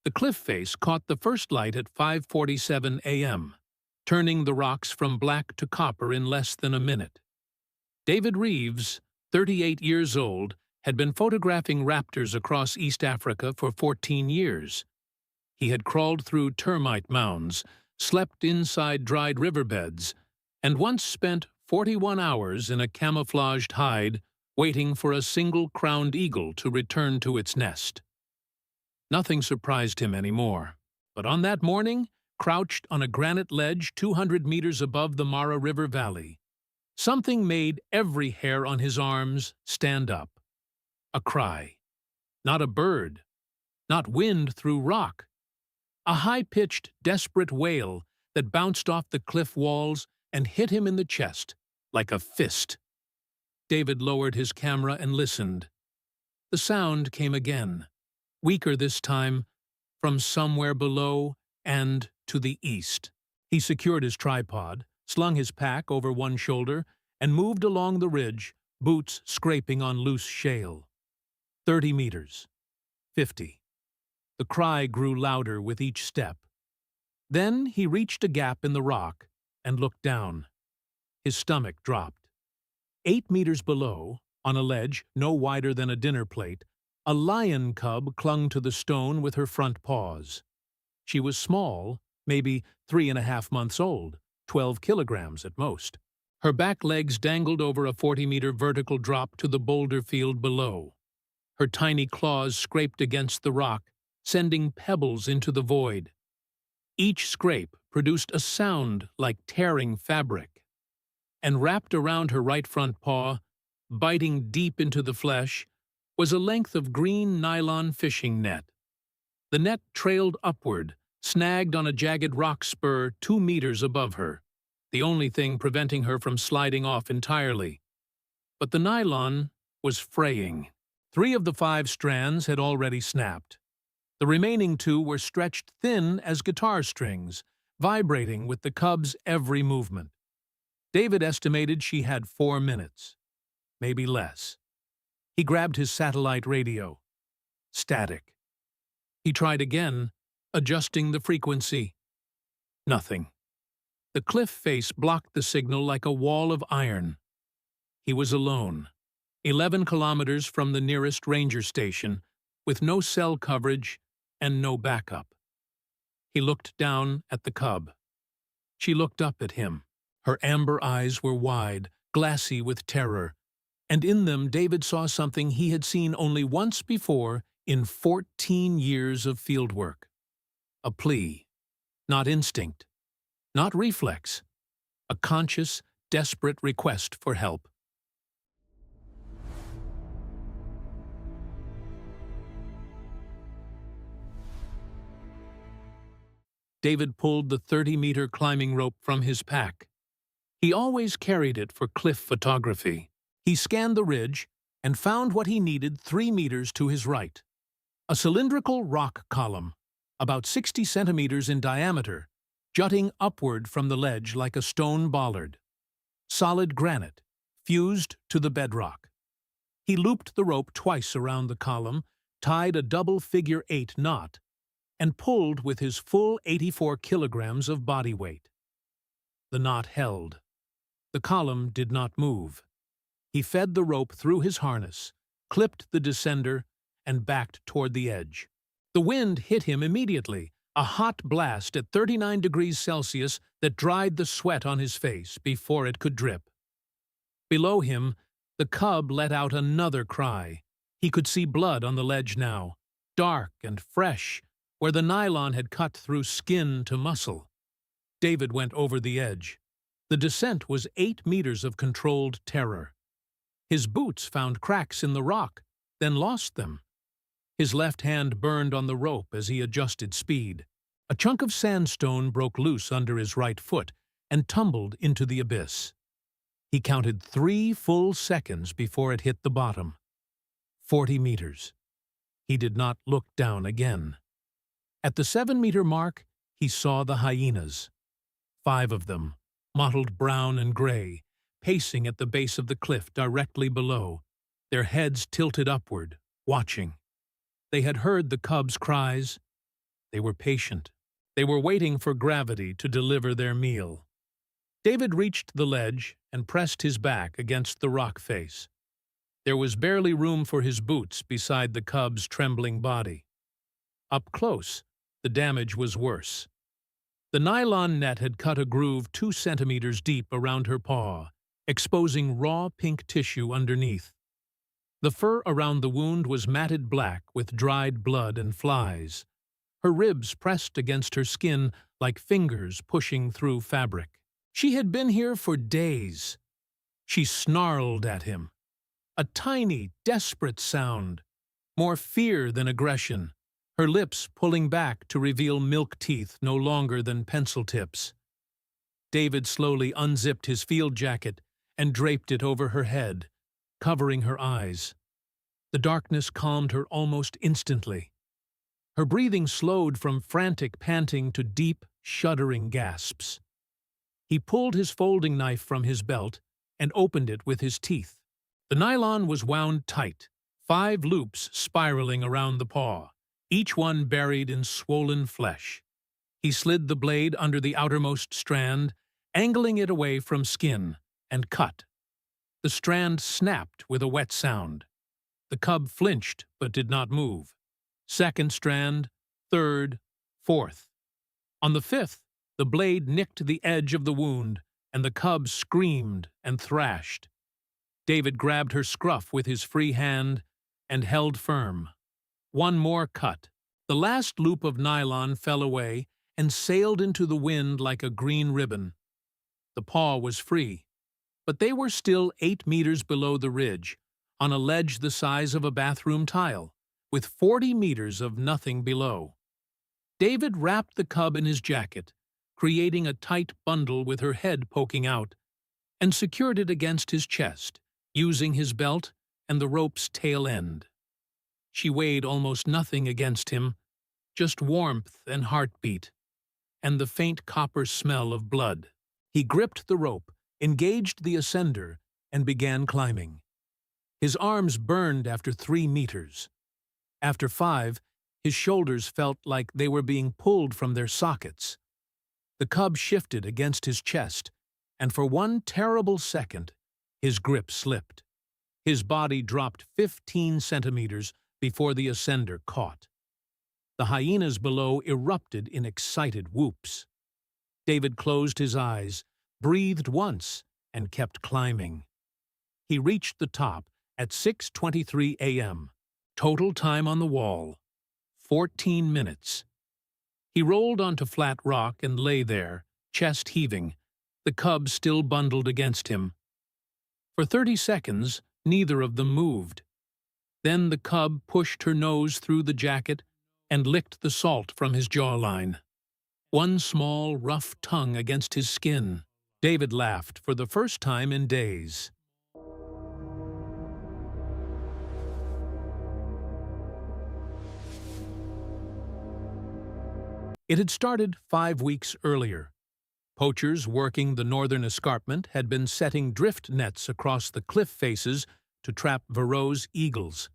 The cliff face caught the first light at 5:47 a.m., turning the rocks from black to copper in less than a minute. David Reeves, 38 years old, had been photographing raptors across East Africa for 14 years. He had crawled through termite mounds, slept inside dried riverbeds, and once spent 41 hours in a camouflaged hide waiting for a single crowned eagle to return to its nest. Nothing surprised him anymore, but on that morning, crouched on a granite ledge 200 meters above the Mara River Valley, something made every hair on his arms stand up. A cry. Not a bird. Not wind through rock. A high-pitched, desperate wail that bounced off the cliff walls and hit him in the chest, like a fist. David lowered his camera and listened. The sound came again, weaker this time, from somewhere below and to the east. He secured his tripod, slung his pack over one shoulder, and moved along the ridge, boots scraping on loose shale. 30 meters. 50. The cry grew louder with each step. Then he reached a gap in the rock and looked down. His stomach dropped. 8 meters below, on a ledge no wider than a dinner plate, a lion cub clung to the stone with her front paws. She was small, maybe 3.5 months old, 12 kilograms at most. Her back legs dangled over a 40-meter vertical drop to the boulder field below. Her tiny claws scraped against the rock, sending pebbles into the void. Each scrape produced a sound like tearing fabric. And wrapped around her right front paw, biting deep into the flesh, was a length of green nylon fishing net. The net trailed upward, snagged on a jagged rock spur 2 meters above her, the only thing preventing her from sliding off entirely. But the nylon was fraying. 3 of the 5 strands had already snapped. The remaining 2 were stretched thin as guitar strings, vibrating with the cub's every movement. David estimated she had 4 minutes, maybe less. He grabbed his satellite radio. Static. He tried again, adjusting the frequency. Nothing. The cliff face blocked the signal like a wall of iron. He was alone, 11 kilometers from the nearest ranger station, with no cell coverage and no backup. He looked down at the cub. She looked up at him. Her amber eyes were wide, glassy with terror, and in them David saw something he had seen only once before in 14 years of fieldwork. A plea, not instinct, not reflex, a conscious, desperate request for help. David pulled the 30-meter climbing rope from his pack. He always carried it for cliff photography. He scanned the ridge and found what he needed 3 meters to his right. A cylindrical rock column, about 60 centimeters in diameter, jutting upward from the ledge like a stone bollard. Solid granite, fused to the bedrock. He looped the rope twice around the column, tied a double figure 8 knot, and pulled with his full 84 kilograms of body weight. The knot held. The column did not move. He fed the rope through his harness, clipped the descender, and backed toward the edge. The wind hit him immediately, a hot blast at 39 degrees Celsius that dried the sweat on his face before it could drip. Below him, the cub let out another cry. He could see blood on the ledge now, dark and fresh, where the nylon had cut through skin to muscle. David went over the edge. The descent was 8 meters of controlled terror. His boots found cracks in the rock, then lost them. His left hand burned on the rope as he adjusted speed. A chunk of sandstone broke loose under his right foot and tumbled into the abyss. He counted 3 full seconds before it hit the bottom. 40 meters. He did not look down again. At the 7-meter mark, he saw the hyenas. 5 of them, mottled brown and gray, pacing at the base of the cliff directly below, their heads tilted upward, watching. They had heard the cub's cries. They were patient. They were waiting for gravity to deliver their meal. David reached the ledge and pressed his back against the rock face. There was barely room for his boots beside the cub's trembling body. Up close, the damage was worse. The nylon net had cut a groove 2 centimeters deep around her paw, exposing raw pink tissue underneath. The fur around the wound was matted black with dried blood and flies. Her ribs pressed against her skin like fingers pushing through fabric. She had been here for days. She snarled at him. A tiny, desperate sound, more fear than aggression, her lips pulling back to reveal milk teeth no longer than pencil tips. David slowly unzipped his field jacket and draped it over her head, covering her eyes. The darkness calmed her almost instantly. Her breathing slowed from frantic panting to deep, shuddering gasps. He pulled his folding knife from his belt and opened it with his teeth. The nylon was wound tight, 5 loops spiraling around the paw, each one buried in swollen flesh. He slid the blade under the outermost strand, angling it away from skin, and cut. The strand snapped with a wet sound. The cub flinched but did not move. Second strand, third, fourth. On the 5th, the blade nicked the edge of the wound, and the cub screamed and thrashed. David grabbed her scruff with his free hand and held firm. One more cut. The last loop of nylon fell away and sailed into the wind like a green ribbon. The paw was free, but they were still 8 meters below the ridge, on a ledge the size of a bathroom tile, with 40 meters of nothing below. David wrapped the cub in his jacket, creating a tight bundle with her head poking out, and secured it against his chest, using his belt and the rope's tail end. She weighed almost nothing against him, just warmth and heartbeat, and the faint copper smell of blood. He gripped the rope, engaged the ascender, and began climbing. His arms burned after 3 meters. After 5, his shoulders felt like they were being pulled from their sockets. The cub shifted against his chest, and for one terrible second, his grip slipped. His body dropped 15 centimeters before the ascender caught. The hyenas below erupted in excited whoops. David closed his eyes, breathed once, and kept climbing. He reached the top at 6:23 a.m. Total time on the wall, 14 minutes. He rolled onto flat rock and lay there, chest heaving, the cub still bundled against him. For 30 seconds, neither of them moved. Then the cub pushed her nose through the jacket and licked the salt from his jawline. One small, rough tongue against his skin. David laughed for the first time in days. It had started 5 weeks earlier. Poachers working the northern escarpment had been setting drift nets across the cliff faces to trap Varro's eagles.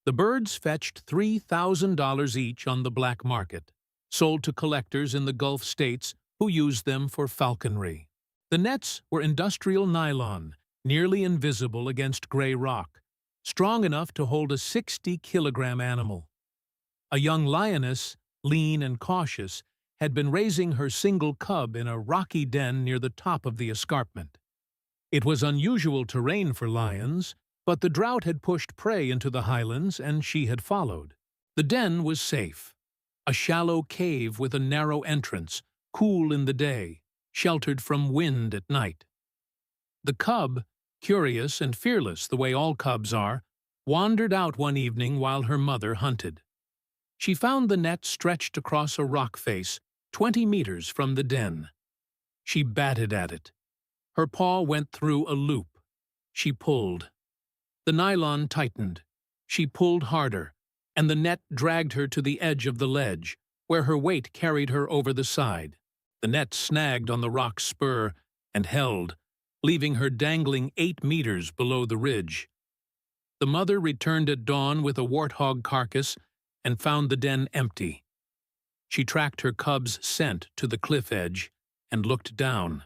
The birds fetched $3,000 each on the black market, sold to collectors in the Gulf states who used them for falconry. The nets were industrial nylon, nearly invisible against gray rock, strong enough to hold a 60-kilogram animal. A young lioness, lean and cautious, had been raising her single cub in a rocky den near the top of the escarpment. It was unusual terrain for lions, but the drought had pushed prey into the highlands and she had followed. The den was safe, a shallow cave with a narrow entrance, cool in the day, sheltered from wind at night. The cub, curious and fearless the way all cubs are, wandered out one evening while her mother hunted. She found the net stretched across a rock face 20 meters from the den. She batted at it. Her paw went through a loop. She pulled. The nylon tightened. She pulled harder, and the net dragged her to the edge of the ledge, where her weight carried her over the side. The net snagged on the rock spur and held, leaving her dangling 8 meters below the ridge. The mother returned at dawn with a warthog carcass and found the den empty. She tracked her cub's scent to the cliff edge and looked down.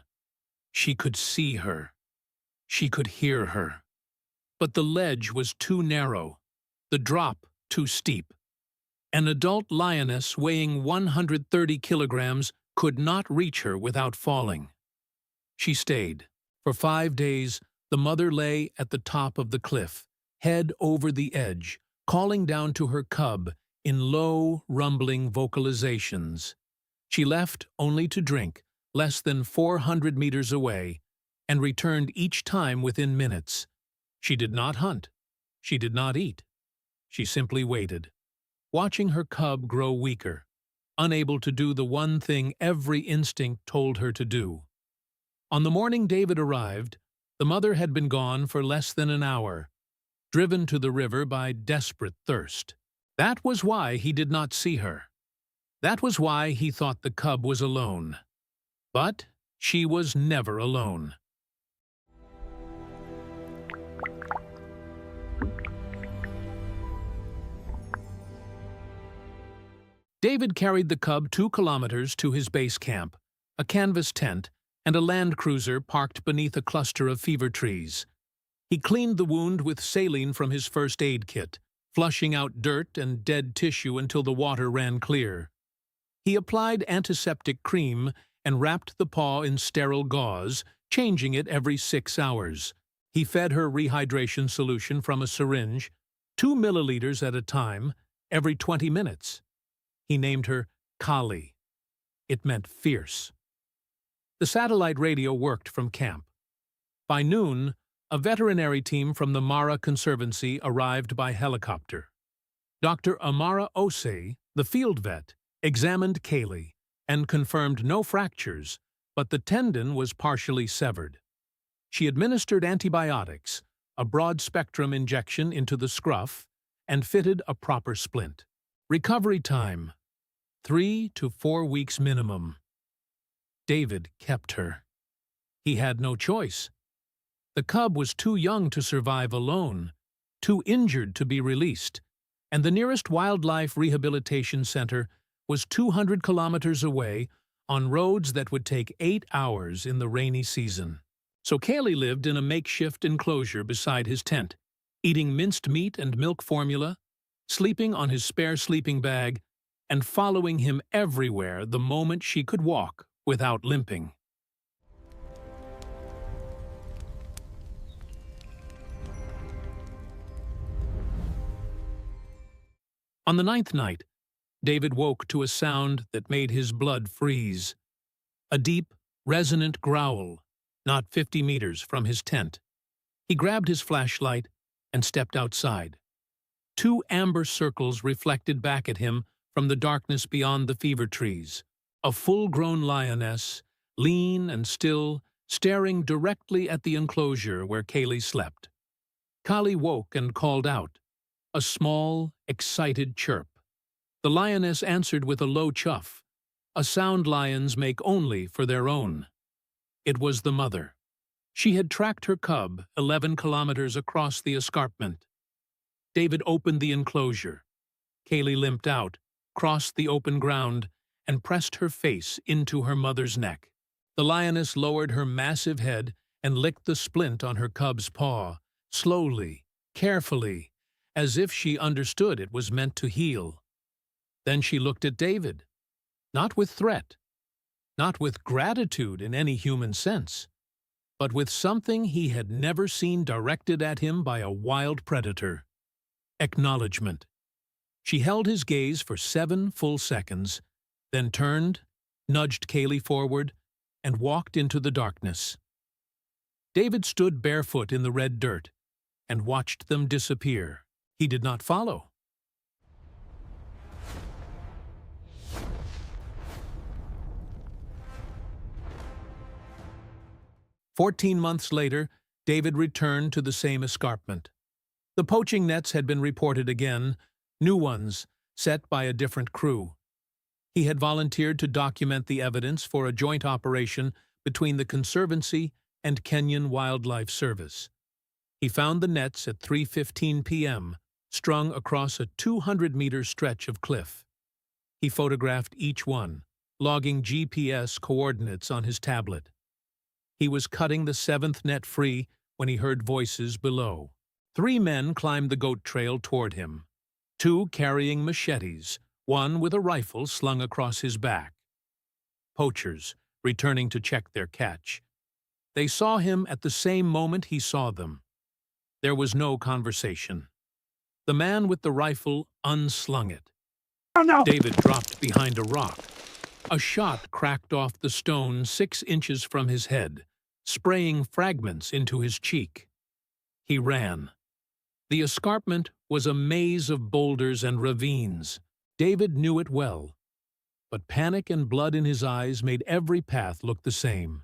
She could see her. She could hear her. But the ledge was too narrow, the drop too steep. An adult lioness weighing 130 kilograms could not reach her without falling. She stayed. For 5 days, the mother lay at the top of the cliff, head over the edge, calling down to her cub in low, rumbling vocalizations. She left only to drink, less than 400 meters away, and returned each time within minutes. She did not hunt. She did not eat. She simply waited, watching her cub grow weaker, unable to do the one thing every instinct told her to do. On the morning David arrived, the mother had been gone for less than an hour, driven to the river by desperate thirst. That was why he did not see her. That was why he thought the cub was alone. But she was never alone. David carried the cub 2 kilometers to his base camp, a canvas tent, and a land cruiser parked beneath a cluster of fever trees. He cleaned the wound with saline from his first aid kit, flushing out dirt and dead tissue until the water ran clear. He applied antiseptic cream and wrapped the paw in sterile gauze, changing it every 6 hours. He fed her rehydration solution from a syringe, 2 milliliters at a time, every 20 minutes. He named her Kali. It meant fierce. The satellite radio worked from camp. By noon, a veterinary team from the Mara Conservancy arrived by helicopter. Dr. Amara Osei, the field vet, examined Kaylee and confirmed no fractures, but the tendon was partially severed. She administered antibiotics, a broad-spectrum injection into the scruff, and fitted a proper splint. Recovery time, 3 to 4 weeks minimum. David kept her. He had no choice. The cub was too young to survive alone, too injured to be released, and the nearest wildlife rehabilitation center was 200 kilometers away on roads that would take 8 hours in the rainy season. So Kaylee lived in a makeshift enclosure beside his tent, eating minced meat and milk formula, sleeping on his spare sleeping bag, and following him everywhere the moment she could walk without limping. On the 9th night, David woke to a sound that made his blood freeze. A deep, resonant growl, not 50 meters from his tent. He grabbed his flashlight and stepped outside. 2 amber circles reflected back at him from the darkness beyond the fever trees. A full-grown lioness, lean and still, staring directly at the enclosure where Kaylee slept. Kali woke and called out, a small, excited chirp. The lioness answered with a low chuff, a sound lions make only for their own. It was the mother. She had tracked her cub 11 kilometers across the escarpment. David opened the enclosure. Kaylee limped out, crossed the open ground, and pressed her face into her mother's neck. The lioness lowered her massive head and licked the splint on her cub's paw, slowly, carefully, as if she understood it was meant to heal. Then she looked at David, not with threat, not with gratitude in any human sense, but with something he had never seen directed at him by a wild predator. Acknowledgement. She held his gaze for 7 full seconds, then turned, nudged Kaylee forward, and walked into the darkness. David stood barefoot in the red dirt and watched them disappear. He did not follow. "14 months later, David returned to the same escarpment. The poaching nets had been reported again, new ones, set by a different crew. He had volunteered to document the evidence for a joint operation between the Conservancy and Kenyan Wildlife Service. He found the nets at 3:15 p.m., strung across a 200-meter stretch of cliff. He photographed each one, logging GPS coordinates on his tablet. He was cutting the seventh net free when he heard voices below. 3 men climbed the goat trail toward him, 2 carrying machetes, 1 with a rifle slung across his back. Poachers, returning to check their catch. They saw him at the same moment he saw them. There was no conversation. The man with the rifle unslung it. Oh, no! David dropped behind a rock. A shot cracked off the stone 6 inches from his head, spraying fragments into his cheek. He ran. The escarpment was a maze of boulders and ravines. David knew it well, but panic and blood in his eyes made every path look the same.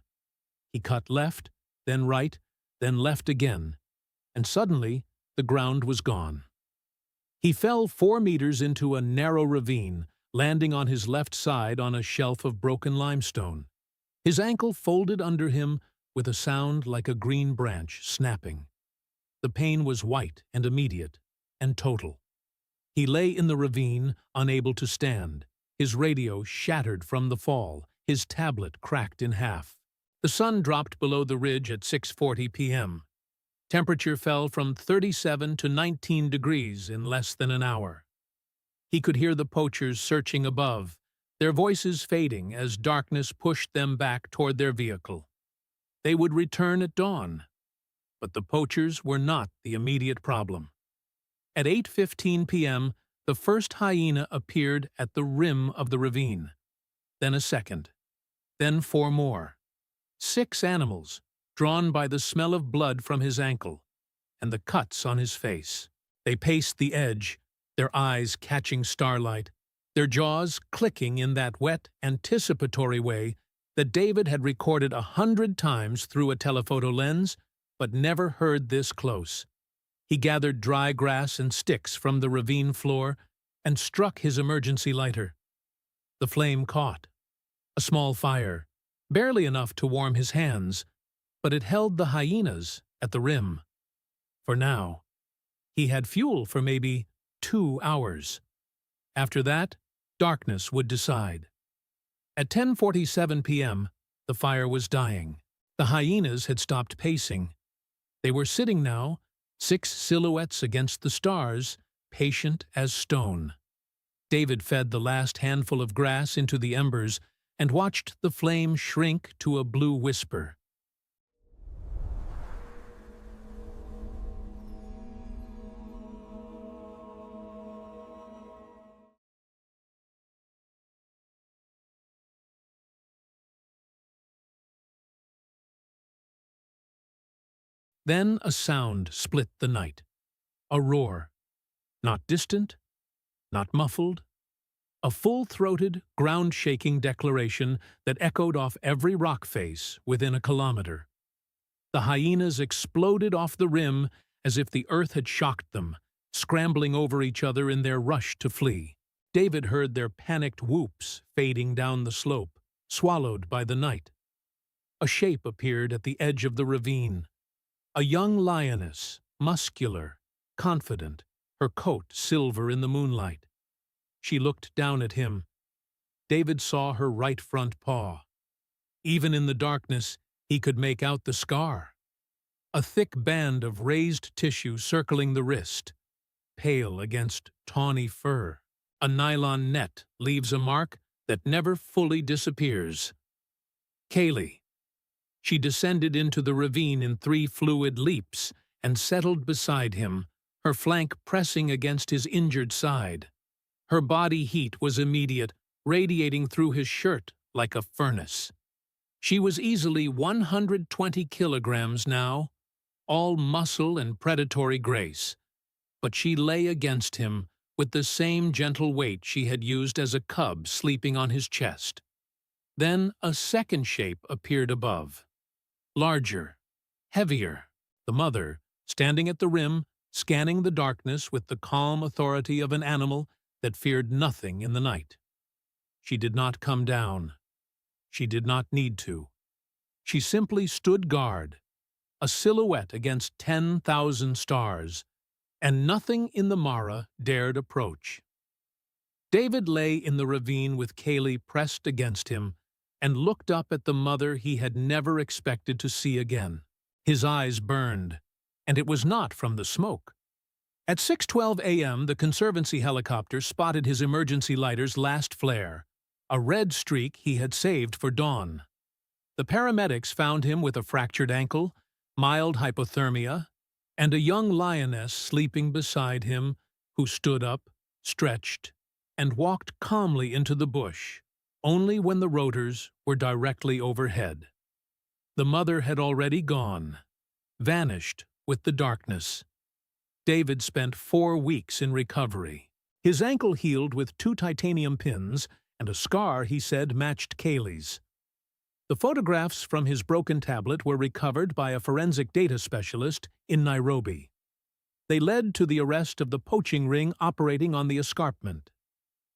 He cut left, then right, then left again, and suddenly the ground was gone. He fell 4 meters into a narrow ravine, landing on his left side on a shelf of broken limestone. His ankle folded under him with a sound like a green branch snapping. The pain was white and immediate, and total. He lay in the ravine, unable to stand. His radio shattered from the fall, his tablet cracked in half. The sun dropped below the ridge at 6:40 p.m. Temperature fell from 37 to 19 degrees in less than an hour. He could hear the poachers searching above, their voices fading as darkness pushed them back toward their vehicle. They would return at dawn. But the poachers were not the immediate problem. At 8:15 p.m., the first hyena appeared at the rim of the ravine. Then a second. Then 4 more. 6 animals, drawn by the smell of blood from his ankle and the cuts on his face. They paced the edge, their eyes catching starlight, their jaws clicking in that wet, anticipatory way that David had recorded 100 times through a telephoto lens, but never heard this close. He gathered dry grass and sticks from the ravine floor and struck his emergency lighter. The flame caught. A small fire, barely enough to warm his hands, but it held the hyenas at the rim. For now, he had fuel for maybe 2 hours. After that, darkness would decide. At 10:47 p.m., the fire was dying. The hyenas had stopped pacing. They were sitting now, 6 silhouettes against the stars, patient as stone. David fed the last handful of grass into the embers and watched the flame shrink to a blue whisper. Then a sound split the night. A roar. Not distant, not muffled. A full-throated, ground-shaking declaration that echoed off every rock face within a kilometer. The hyenas exploded off the rim as if the earth had shocked them, scrambling over each other in their rush to flee. David heard their panicked whoops fading down the slope, swallowed by the night. A shape appeared at the edge of the ravine. A young lioness, muscular, confident, her coat silver in the moonlight. She looked down at him. David saw her right front paw. Even in the darkness, he could make out the scar. A thick band of raised tissue circling the wrist, pale against tawny fur. A nylon net leaves a mark that never fully disappears. Kaylee. She descended into the ravine in 3 fluid leaps and settled beside him, her flank pressing against his injured side. Her body heat was immediate, radiating through his shirt like a furnace. She was easily 120 kilograms now, all muscle and predatory grace, but she lay against him with the same gentle weight she had used as a cub sleeping on his chest. Then a second shape appeared above. Larger, heavier, the mother, standing at the rim, scanning the darkness with the calm authority of an animal that feared nothing in the night. She did not come down. She did not need to. She simply stood guard, a silhouette against 10,000 stars, and nothing in the Mara dared approach. David lay in the ravine with Kaylee pressed against him and looked up at the mother he had never expected to see again. His eyes burned, and it was not from the smoke. At 6:12 a.m., the Conservancy helicopter spotted his emergency lighter's last flare, a red streak he had saved for dawn. The paramedics found him with a fractured ankle, mild hypothermia, and a young lioness sleeping beside him who stood up, stretched, and walked calmly into the bush, only when the rotors were directly overhead. The mother had already gone, vanished with the darkness. David spent 4 weeks in recovery. His ankle healed with 2 titanium pins, and a scar, he said, matched Kaylee's. The photographs from his broken tablet were recovered by a forensic data specialist in Nairobi. They led to the arrest of the poaching ring operating on the escarpment.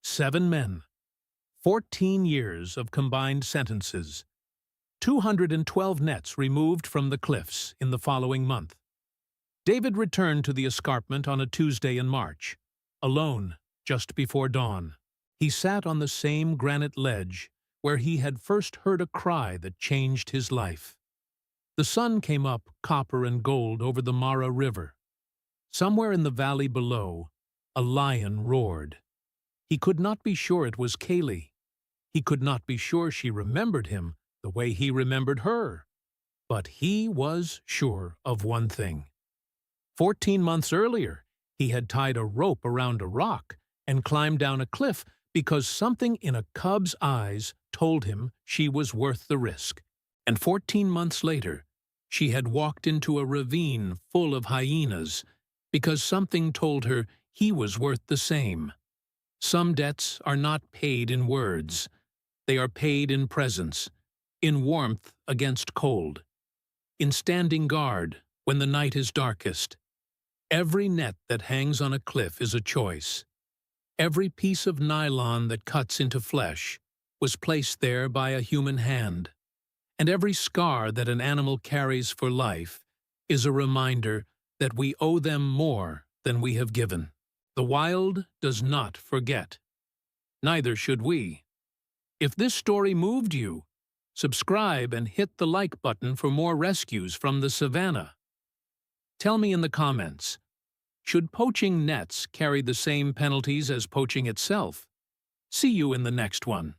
7 men, 14 years of combined sentences, 212 nets removed from the cliffs in the following month. David returned to the escarpment on a Tuesday in March, alone just before dawn. He sat on the same granite ledge where he had first heard a cry that changed his life. The sun came up copper and gold over the Mara River. Somewhere in the valley below, a lion roared. He could not be sure it was Kaylee. He could not be sure she remembered him the way he remembered her. But he was sure of one thing. 14 months earlier, he had tied a rope around a rock and climbed down a cliff because something in a cub's eyes told him she was worth the risk. And 14 months later, she had walked into a ravine full of hyenas because something told her he was worth the same. Some debts are not paid in words. They are paid in presence, in warmth against cold, in standing guard when the night is darkest. Every net that hangs on a cliff is a choice. Every piece of nylon that cuts into flesh was placed there by a human hand. And every scar that an animal carries for life is a reminder that we owe them more than we have given. The wild does not forget. Neither should we. If this story moved you, subscribe and hit the like button for more rescues from the savannah. Tell me in the comments, should poaching nets carry the same penalties as poaching itself? See you in the next one.